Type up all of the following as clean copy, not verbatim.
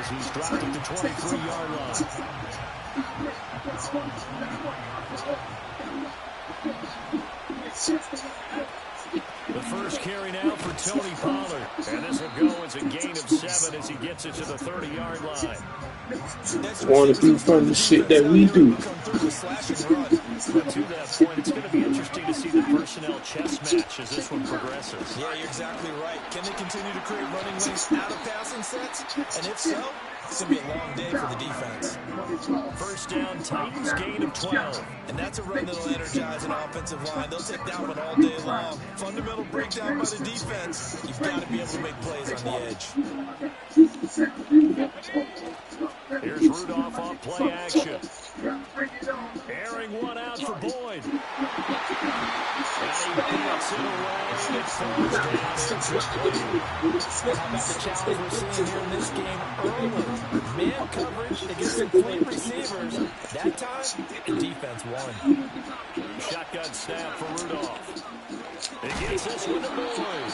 as he's dropped at the 23-yard line. The first carry now for Tony Pollard. And this will go as a gain of 7 as he gets it to the 30-yard line. Want to do from the shit that we do. But to that point, it's going to be interesting to see the personnel chess match as this one progresses. Yeah, you're exactly right. Can they continue to create running lanes out of passing sets? And if so, it's going to be a long day for the defense. First down, Titans, gain of 12. And that's a run that'll energize an offensive line. They'll take that one all day long. Fundamental breakdown by the defense. You've got to be able to make plays on the edge. Here's Rudolph on play action. Airing one out for Boyd. And he beats it away. It falls down incomplete. How about the challenge we're seeing here in this game early? Man coverage against complete receivers. That time, the defense won. Shotgun snap for Rudolph. He gets this one to Boyd.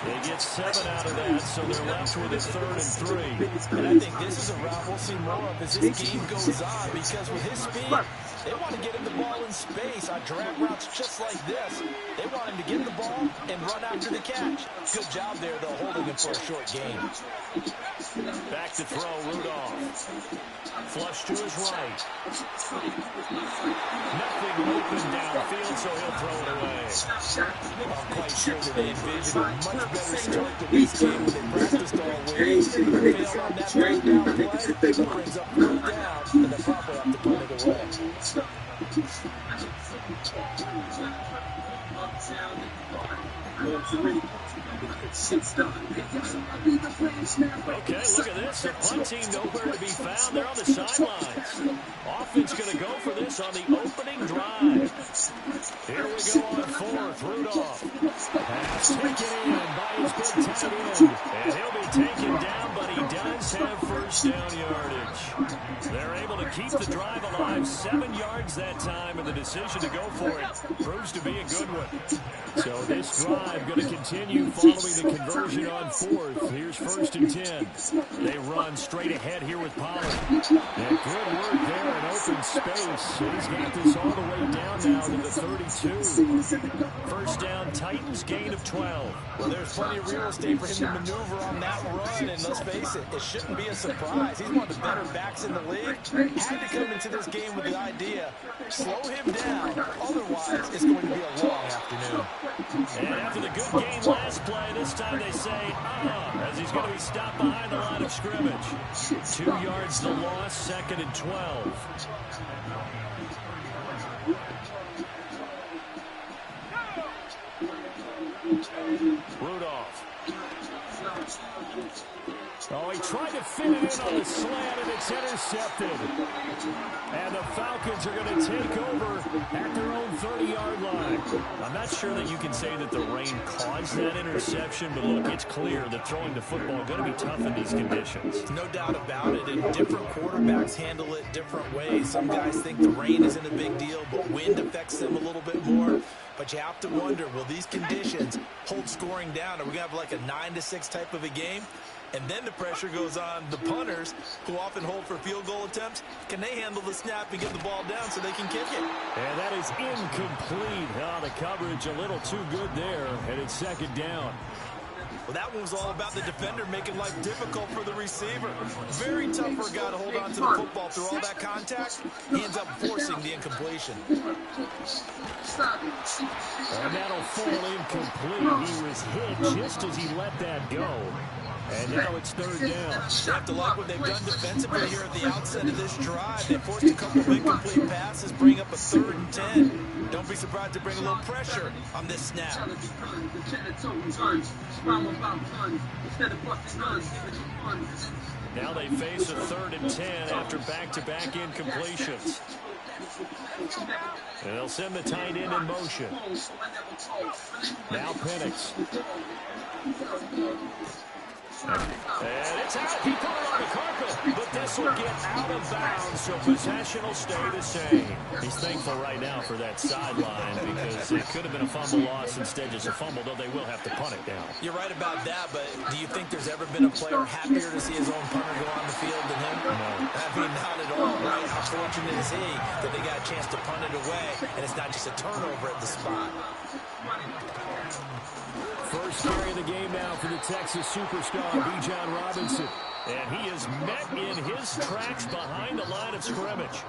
They get 7 out of that, so they're left with a 3rd and 3. And I think this is a route we'll see more of as this game goes on, because with his speed, they want to get him the ball in space on drag routes just like this. They want him to get the ball and run after the catch. Good job there, though, holding him for a short gain. Back to throw, Rudolph. Flush to his right. Nothing open downfield, so he'll throw it away. I'm quite sure that they envisioned a much better start to this game when they practiced all week. Failed on that breakdown play, brings up 3rd down, and they'll probably have to punt it away. Okay, look at this. The punt team nowhere to be found. They're on the sidelines. Offense going to go for this on the opening drive. Here we go on 4th. Rudolph. Pass taken in by his big tight end. And he'll be taken down, but he does have first down yardage. They're able to keep the drive alive. 7 yards that time, and the decision to go for it proves to be a good one. So this drive going to continue following the conversion on 4th. Here's 1st and 10. They run straight ahead here with Pollard. And good work there in open space. He's got this all the way down now to the 32. First down, Titans, gain of 12. Well, there's plenty of real estate for him to maneuver on that run, and let's face it, it shouldn't be a surprise. He's one of the better backs in the league. Had to come into this game with the idea, slow him down, otherwise it's going to be a long afternoon. And after the good game last play, this time they say, as he's going to be stopped behind the line of scrimmage. 2 yards the loss, 2nd and 12. Rudolph. Oh, he tried to fit it in on the slant, and it's intercepted. And the Falcons are going to take over at their own 30-yard line. I'm not sure that you can say that the rain caused that interception, but look, it's clear that throwing the football is going to be tough in these conditions. No doubt about it, and different quarterbacks handle it different ways. Some guys think the rain isn't a big deal, but wind affects them a little bit more. But you have to wonder, will these conditions hold scoring down? Are we going to have like a 9-6 type of a game? And then the pressure goes on the punters, who often hold for field goal attempts. Can they handle the snap and get the ball down so they can kick it? And that is incomplete. The coverage a little too good there, and it's 2nd down. Well, that one was all about the defender making life difficult for the receiver. Very tough for a guy to hold on to the football through all that contact. He ends up forcing the incompletion. And that'll fall incomplete. He was hit just as he let that go. And now it's 3rd down. They have to like what they've done defensively here at the outset of this drive. They forced a couple of incomplete passes, bring up a 3rd and 10. Don't be surprised to bring a little pressure on this snap. Now they face a 3rd and 10 after back-to-back incompletions. And they'll send the tight end in motion. Now Penix. And it's out. He put it on the carpet, but this will get out of bounds, so possession will stay the same. He's thankful right now for that sideline because it could have been a fumble loss instead just a fumble, though they will have to punt it down. You're right about that, but do you think there's ever been a player happier to see his own punter go on the field than him? No. I mean, not at all, right? How fortunate is he that they got a chance to punt it away, and it's not just a turnover at the spot. First carry of the game now for the Texas superstar, Bijan Robinson. And he is met in his tracks behind the line of scrimmage.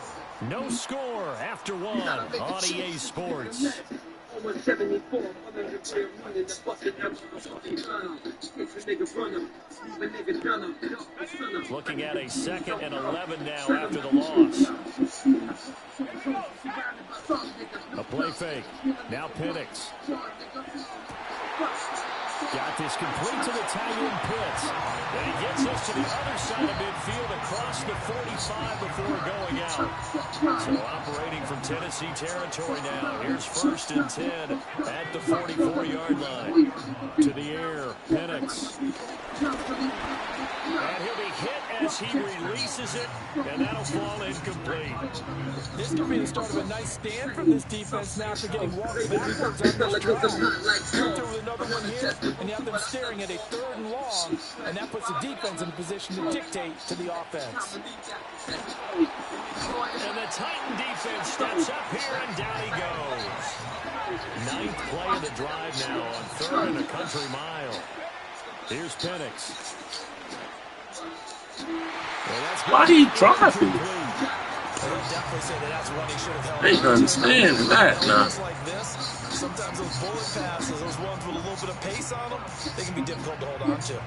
No score after one on EA Sports. Looking at a 2nd and 11 now after the loss. A play fake. Now Penix. Got this complete to the tight end Pitts. And he gets us to the other side of midfield across the 45 before going out. So operating from Tennessee territory now. Here's 1st and 10 at the 44-yard line. To the air, Penix. And he'll be hit as he releases it, and that'll fall incomplete. This could be the start of a nice stand from this defense now after getting walked backwards on this drive. Through with another one here, and you have them staring at a 3rd and long, and that puts the defense in a position to dictate to the offense. And the Titan defense steps up here, and down he goes. 9th play of the drive now on 3rd and a country mile. Here's Penix. Why he dropping? I ain't understanding that now. Like this, sometimes those bullet passes, those ones with a little bit of pace on them, they can be difficult to hold on to.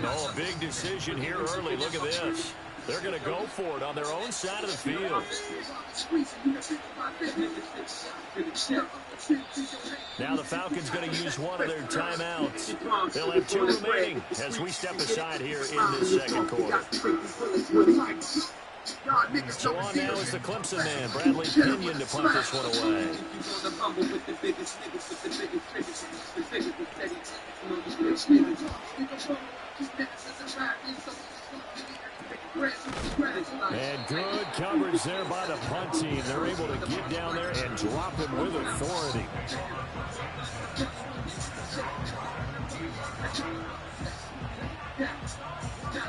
Oh, a big decision here early. Look at this. They're going to go for it on their own side of the field. Now the Falcons going to use one of their timeouts. They'll have 2 remaining as we step aside here in this 2nd quarter. So on now is the Clemson man, Bradley Pinion, to punt this one away. And good coverage there by the punt team. They're able to get down there and drop him with authority.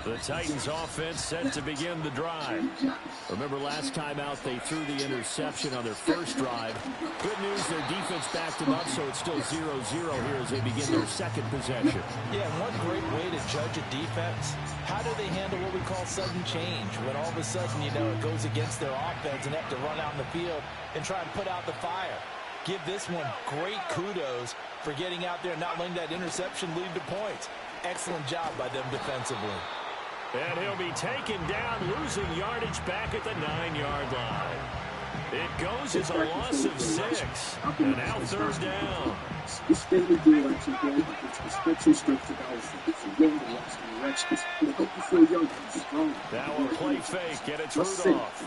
The Titans offense set to begin the drive. Remember last time out they threw the interception on their first drive. Good news, their defense backed them up, so it's still 0-0 here as they begin their 2nd possession. Yeah, and one great way to judge a defense, how do they handle what we call sudden change? When all of a sudden, you know, it goes against their offense and they have to run out in the field and try and put out the fire. Give this one great kudos for getting out there and not letting that interception lead to points. Excellent job by them defensively. And he'll be taken down, losing yardage back at the 9-yard line. It goes as a loss of 6. And now 3rd down. Now a play fake, and it's Rudolph.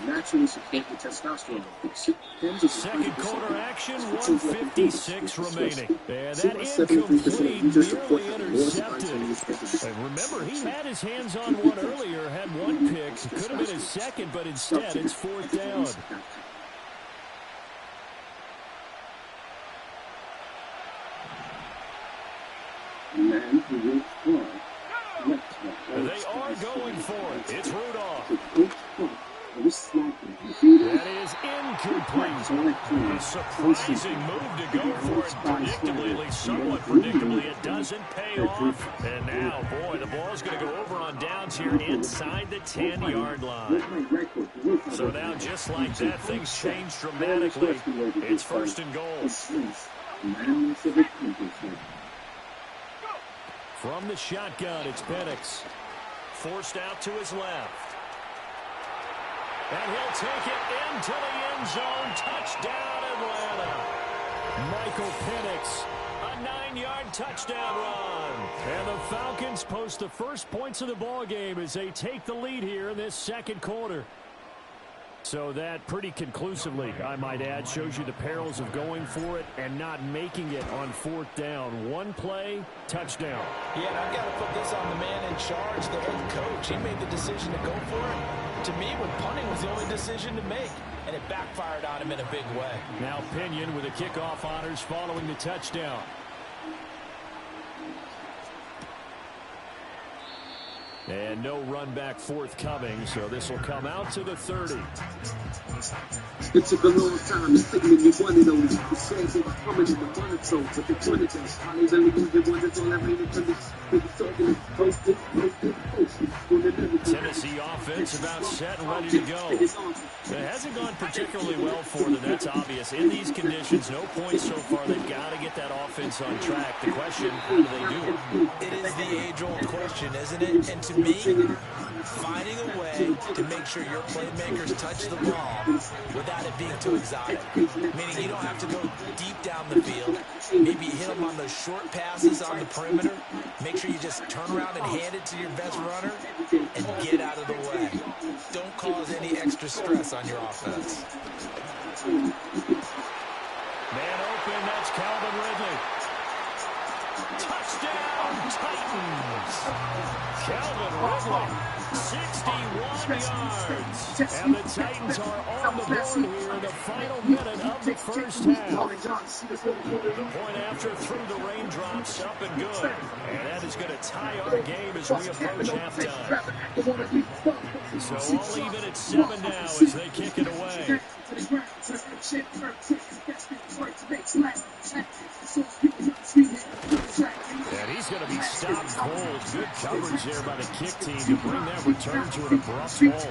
2nd quarter action, 1:56 remaining. And that incomplete, nearly intercepted. And remember, he had his hands on one earlier, had one pick. Could have been his 2nd, but instead it's 4th down. They are going for it. It's Rudolph. That is incomplete. A surprising move to go for it. Predictably, at least somewhat predictably, it doesn't pay off. And now, boy, the ball's going to go over on downs here inside the 10-yard line. So now, just like that, things change dramatically. It's 1st and goal. From the shotgun, it's Penix. Forced out to his left. And he'll take it into the end zone. Touchdown, Atlanta. Michael Penix, a 9-yard touchdown run. And the Falcons post the first points of the ball game as they take the lead here in this 2nd quarter. So that pretty conclusively, I might add, shows you the perils of going for it and not making it on fourth down. One play, touchdown. Yeah, and I've got to put this on the man in charge, the head coach. He made the decision to go for it. To me, when punting was the only decision to make, and it backfired on him in a big way. Now Pinion with the kickoff honors following the touchdown. And no run back forthcoming, so this will come out to the 30. It took a long time to stick me with one of those. The says it was coming in the one or so, but the one of those. I was only using one that's all I made it to this. Tennessee offense about set and ready to go. It hasn't gone particularly well for them, that's obvious. In these conditions, no points so far. They've got to get that offense on track. The question, how do they do it? It is the age-old question, isn't it? And to me, finding a way to make sure your playmakers touch the ball without it being too exotic. Meaning you don't have to go deep down the field. Maybe hit them on those short passes on the perimeter. Make sure you just turn around and hand it to your best runner and get out of the way. Don't cause any extra stress on your offense. Man open, that's Calvin Ridley. Touchdown, Titans. Calvin Ridley, 61 yards. And the Titans are on the board here in the final minute of the first half. The point after through the raindrops, up and good. And that is going to tie our game as we approach halftime. So all even at 7 now as they kick it away. And he's going to be stopped cold. Good coverage there by the kick team to bring that return to an abrupt halt.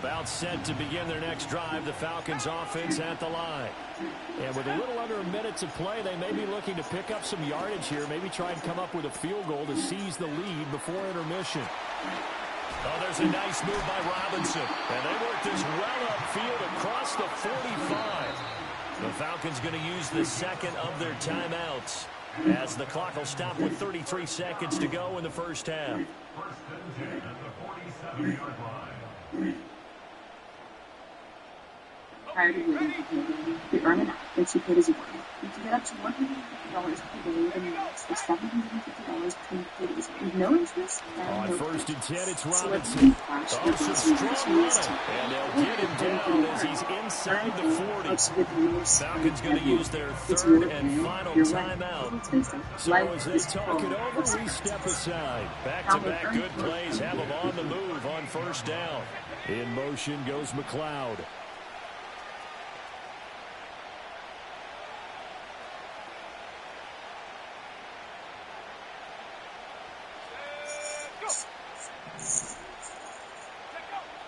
About set to begin their next drive, the Falcons offense at the line. And with a little under a minute to play, they may be looking to pick up some yardage here, maybe try and come up with a field goal to seize the lead before intermission. Oh, there's a nice move by Robinson. And they work this well upfield across the 45. The Falcons going to use the second of their timeouts as the clock will stop with 33 seconds to go in the first half. First and 10 at the 47-yard line. Prior to moving to Canada, they earn an athletes who paid as you want. You can get up to $150 per day in units for $750 between days with no interest On and no first and 10, it's So Robinson. flash Oh, some strong running. And they'll get him down as he's inside the 40. Falcons going to use their third and final timeout. So as they talk it over, we step aside. Back-to-back good plays have them on the move on first down. In motion goes McLeod.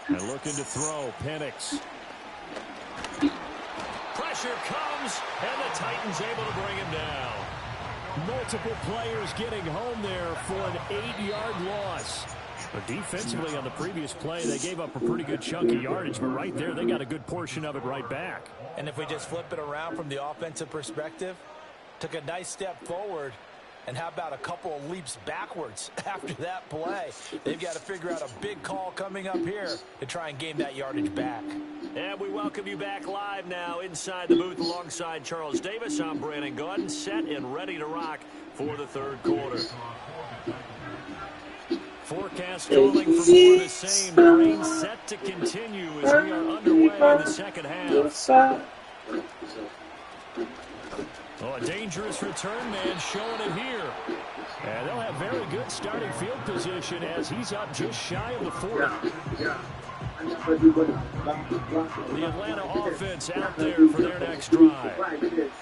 And looking to throw, Penix. Pressure comes, and the Titans able to bring him down. Multiple players getting home there for an 8-yard loss. But defensively on the previous play, they gave up a pretty good chunk of yardage, but right there, they got a good portion of it right back. And if we just flip it around from the offensive perspective, took a nice step forward, and how about a couple of leaps backwards after that play? They've got to figure out a big call coming up here to try and gain that yardage back. And we welcome you back live now inside the booth alongside Charles Davis. I'm Brandon Gordon, set and ready to rock for the third quarter. Forecast calling for more of the same. The rain set to continue as we are underway in the second half. Oh, a dangerous return man showing it here. And they'll have very good starting field position as he's up just shy of the 40. The Atlanta offense out there for their next drive.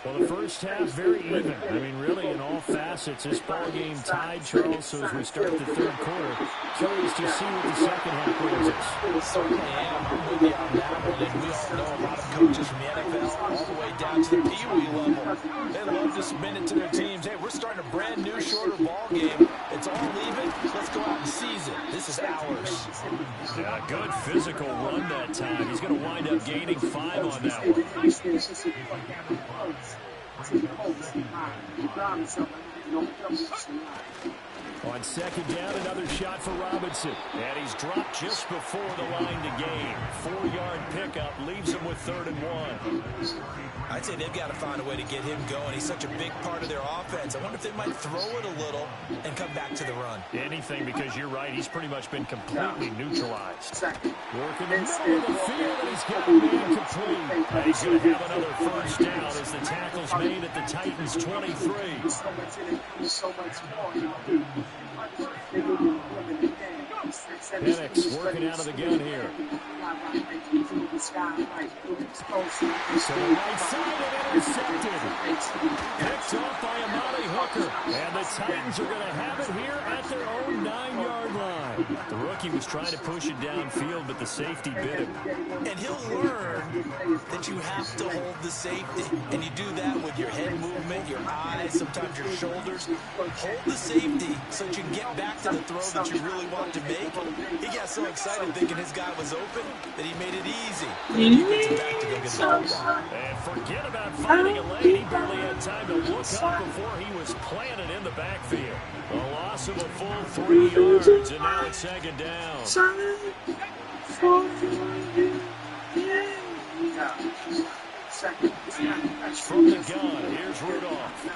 Well, the first half, very even. I mean, really, in all facets, this ball game tied, Charles. So as we start the third quarter, curious to see what the second half brings us. Certainly am. I'm with you on that one. And we all know a lot of coaches from the NFL all the way down to the Pee Wee level. They love to submit it to their teams. Hey, we're starting a brand new, shorter ball game. It's all even. Let's go out and seize it. This is ours. Yeah, good physical run that time. He's going to wind up gaining 5 on that one. On second down, another shot for Robinson. And he's dropped just before the line to gain. 4-yard pickup leaves him with 3rd and 1. I'd say they've got to find a way to get him going. He's such a big part of their offense. I wonder if they might throw it a little and come back to the run. Anything, because you're right. He's pretty much been completely neutralized. Working the middle of the field, and he's got a man complete. And he's going to have another first down as the tackle's made at the Titans' 23. Penix working out of the gun here. To the right side and intercepted. Picked off by Amari Hooker. And the Titans are going to have it here at their own 9-yard line. The rookie was trying to push it downfield, but the safety bit him. And he'll learn that you have to hold the safety. And you do that with your head movement, your eyes, sometimes your shoulders. Hold the safety so that you can get back to the throw that you really want to make. He got so excited thinking his guy was open that he made it easy for the defensive back to go get the football. And forget about finding a lane. He barely had time to look up before he was planted in the backfield. A loss of a full 3 yards, and now it's second down. From the gun, here's Rudolph.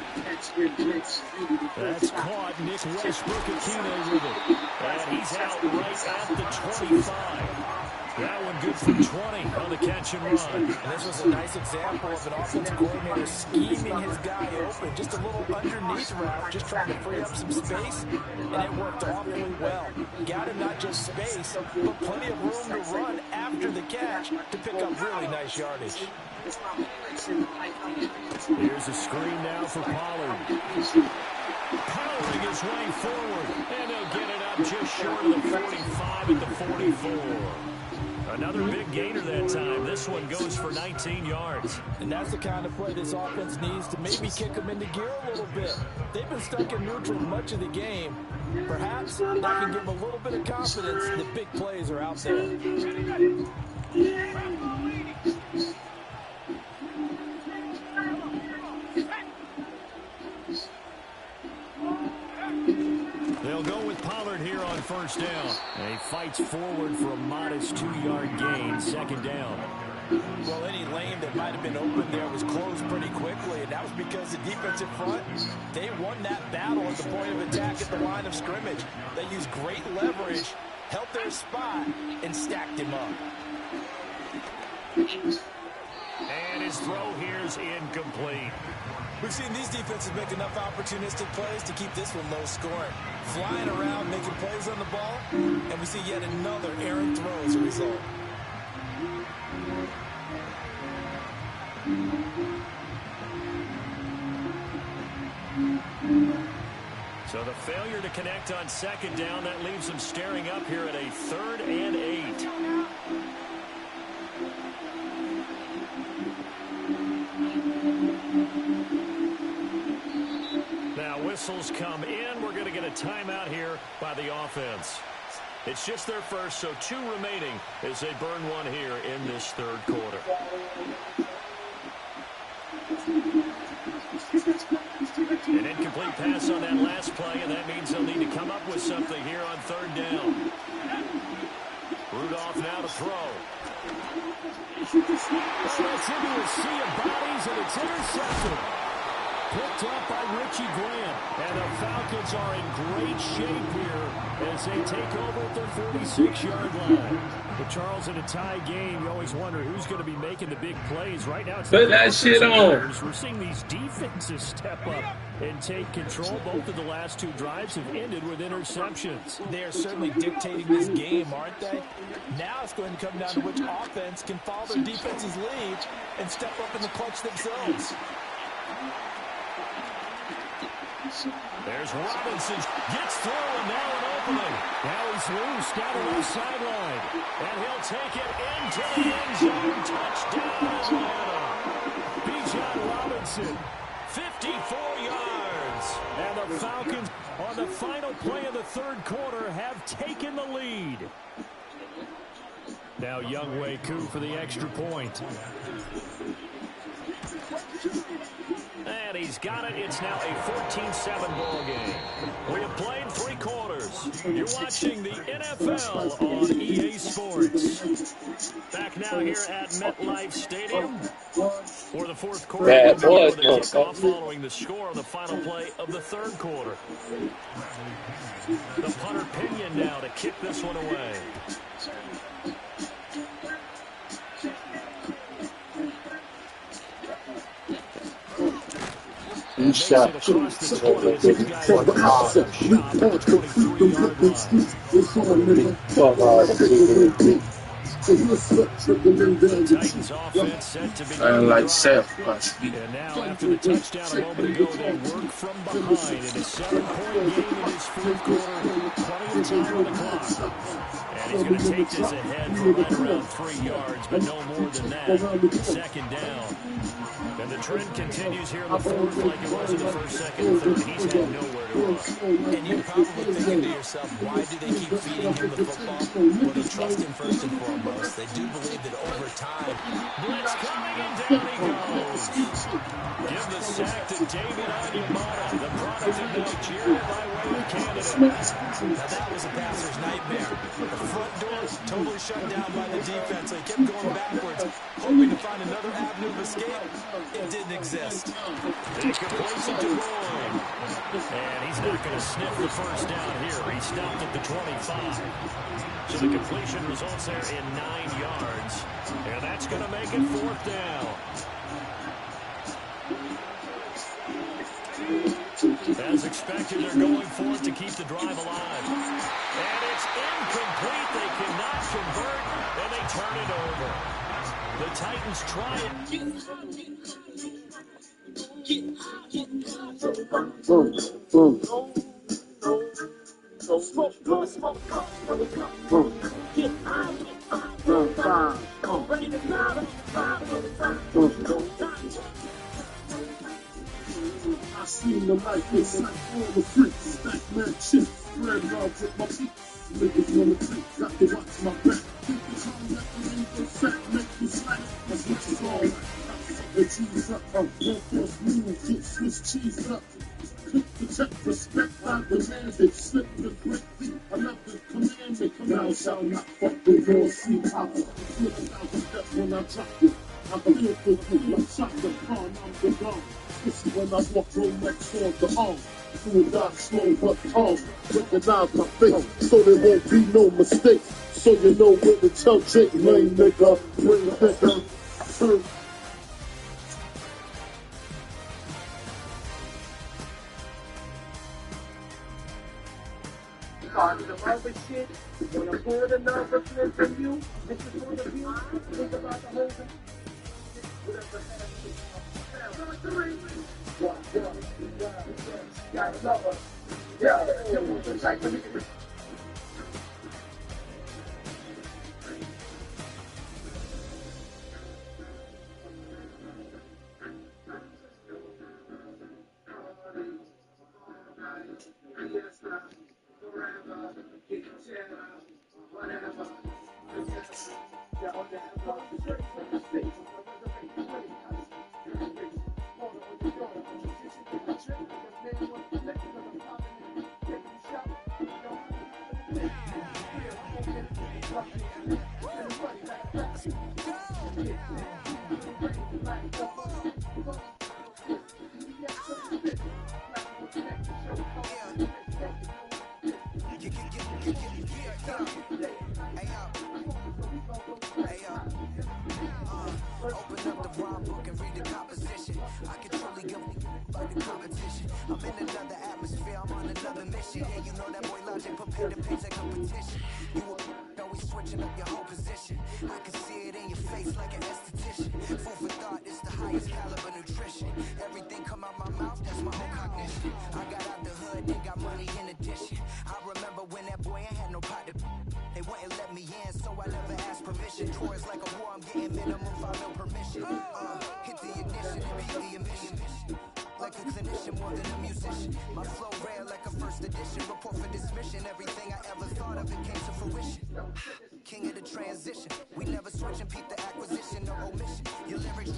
That's caught. Nick Westbrook-Akine with it. And he's out right at the 25. That one good for 20 on the catch and run. And this was a nice example of an offensive coordinator scheming his guy open. Just a little underneath route, just trying to free up some space, and it worked awfully well. Got him not just space, but plenty of room to run after the catch to pick up really nice yardage. Here's a screen now for Pollard. Powering his way forward, and he'll get it up just short of the 45 at the 44. Another big gainer that time. This one goes for 19 yards. And that's the kind of play this offense needs to maybe kick them into gear a little bit. They've been stuck in neutral much of the game. Perhaps that can give them a little bit of confidence that big plays are out there. They'll go with Pollard here on first down. And he fights forward for a modest 2-yard gain, second down. Well, any lane that might have been open there was closed pretty quickly, and that was because the defensive front, they won that battle at the point of attack at the line of scrimmage. They used great leverage, held their spot, and stacked him up. And his throw here is incomplete. We've seen these defenses make enough opportunistic plays to keep this one low scoring. Flying around, making plays on the ball, and we see yet another errant throw as a result. So the failure to connect on second down, that leaves them staring up here at a 3rd and 8. Now whistles come in. We're going to get a timeout here by the offense. It's just their first, so 2 remaining as they burn one here in this 3rd quarter. An incomplete pass on that last play, and that means they'll need to come up with something here on 3rd down. Rudolph now to throw. That's into a sea of bodies, and it's intercepted. Picked up by Richie Graham. And the Falcons are in great shape here as they take over at their 46-yard line. But Charles, in a tie game, you always wonder who's going to be making the big plays. Right now, it's put that shit on. We're seeing these defenses step up and take control. Both of the last 2 drives have ended with interceptions. They are certainly dictating this game, aren't they? Now it's going to come down to which offense can follow their defense's lead and step up in the clutch themselves. There's Robinson, gets through, and now an opening. Now he's loose down the left sideline. And he'll take it into the end zone. Touchdown, Atlanta. Bijan Robinson, 54 yards. And the Falcons, on the final play of the 3rd quarter, have taken the lead. Now Younghoe Koo for the extra point. And he's got it. It's now a 14-7 ball game. We have played 3 quarters. You're watching the NFL on EA Sports. Back now here at MetLife Stadium for the 4th quarter. We'll begin with a kickoff following the score on the final play of the 3rd quarter. The punter Pinion now to kick this one away. Shot. Like self. And now after the touchdown a moment ago, they work from behind in a 7-point game in this 4th quarter. Plenty of time on the clock. And he's going to take this ahead for right around 3 yards, but no more than that. 2nd down. And the trend continues here in the 4th like it was in the 1st, 2nd, and 3rd. He's had nowhere to run. And you're probably thinking to yourself, why do they keep feeding him the football? Well, they trust him first and foremost. They do believe that over time, blitz coming, and down he goes. Give the sack to David Onyemata, the product of Nigeria by way of Canada. Now that was a passer's nightmare. The front door totally shut down by the defense. They kept going backwards, hoping to find another avenue of escape. It didn't exist. They complete it to Boyd. And he's not going to sniff the 1st down here. He stopped at the 25. So the completion results there in 9 yards. And that's going to make it 4th down. As expected, they're going for it to keep the drive alive. And it's incomplete. They cannot convert, and they turn it over. The Titans try I seen the light, it's like all the freaks. Stack mad chips, spread love with my feet. Niggas wanna take, got to watch my back. Niggas on that the fat, make you slack. As much as all right. The cheese up, one plus move, get Swiss cheese up. Click the check, respect I demand it. Slip the quick feet, another commandment. Thou shalt not fuck the raw sea hopper. 4,000 steps when I drop it. I feel for you, I'm shot the pawn, I'm the bomb. Especially when I walk from next on the arm. Do or die slow but calm. Recognize my face, so there won't be no mistakes. So you know where to tell Jake, lame nigga, bring the nigga, turn. The other shit, when I'm doing another flip from you, this is going to be think about the whole thing. Whatever happens. Gotta love us. Yeah, you want to type of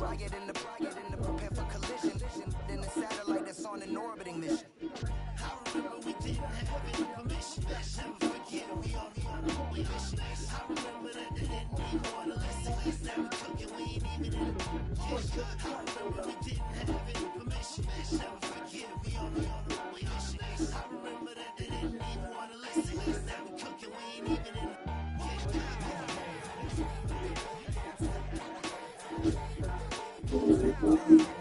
Riot in the prepare for collision. In the on an orbiting mission. I remember we didn't have any permission. Never forget, we on the only mission. I remember that they didn't need more to listen. Now we cooking, we ain't even in the kitchen. I remember we didn't have any permission. Never forget, we on the only mission. I remember that they didn't need more to listen. Now we cooking, we ain't even in the kitchen.